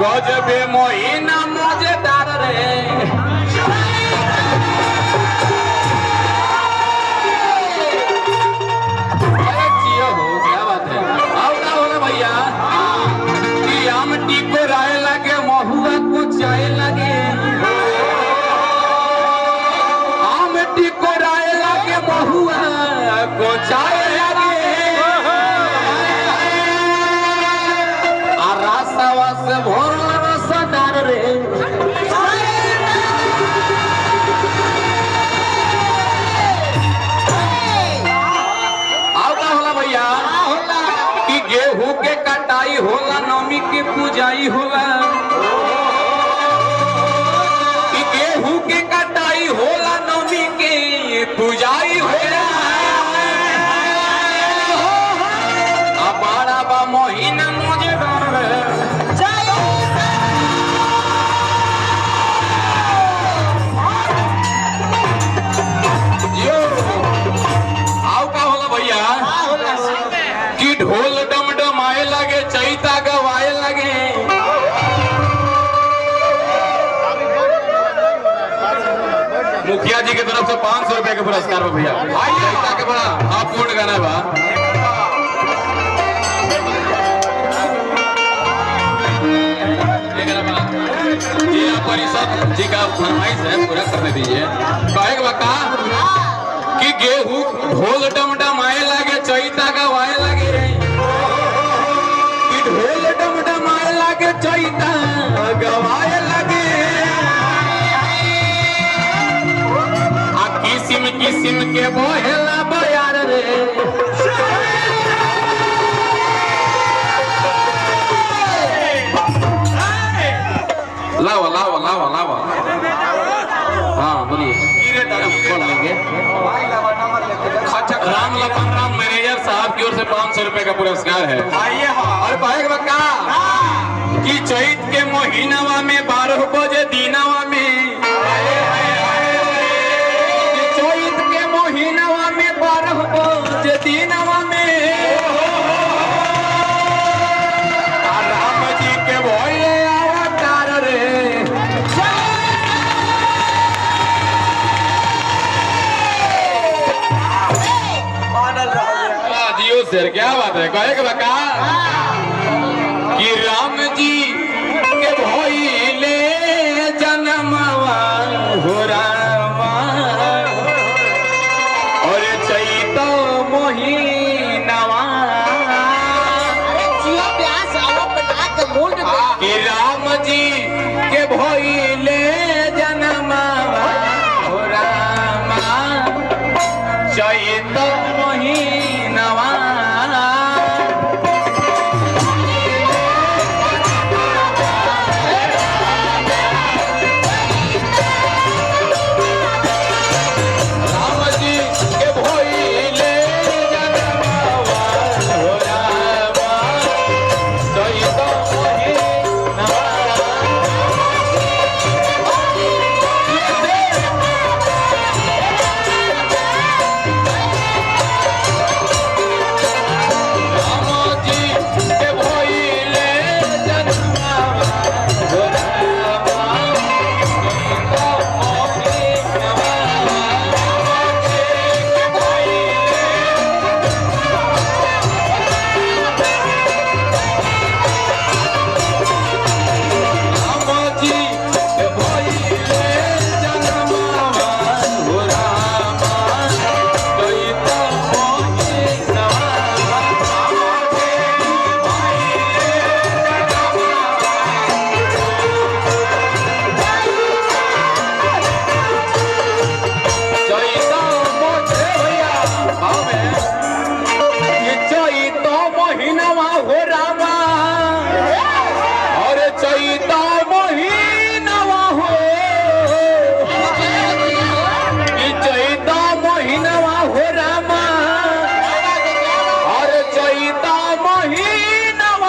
गजबे महीना मजेदार रे हो क्या बात है। अब क्या हो रहा भैया कि आम टीको राय लगे महुआ को चाय लगे आम टीको राय लगे महुआ को चाय लगे रास्ता से भोर रसदार रे कि गेहूं के कटाई होला नमी के पूजाई होला कि गेहूं के कटाई होला नमी के पूजाई होला बड़ा बा महीना मजेदार ढोल डमडमाए लगे चैता गवाए लगे मुखिया जी की तरफ से 500 रुपए के पुरस्कार में भैया चैता के बड़ा आप पूर्ण गाना बा जिला परिषद जी का फरमाइश है पूरा करने दीजिए कहेगा का कि गेहूं ढोल डमडमाए लगे चैता गवाए लगे ढोल डमडमाए लगे चैता गवाए लगे आ किसिम किसिम के बोहेला बयार रे लावा लावा लावा लावा हाँ बोलिए बोल लेंगे राम लखन राम मैनेजर साहब की ओर से 500 रुपए का पुरस्कार है और बका कि चैत के महीनावा में 12 बजे दीनावा में चैत के महीनावा में 12 बजे दीनावा में राम जी के भोले अवतार रे शेर क्या बात है कहे के बका कि राम जी के भइले जन्मवा हो रामा और चैत महीनावा कि राम जी के भइले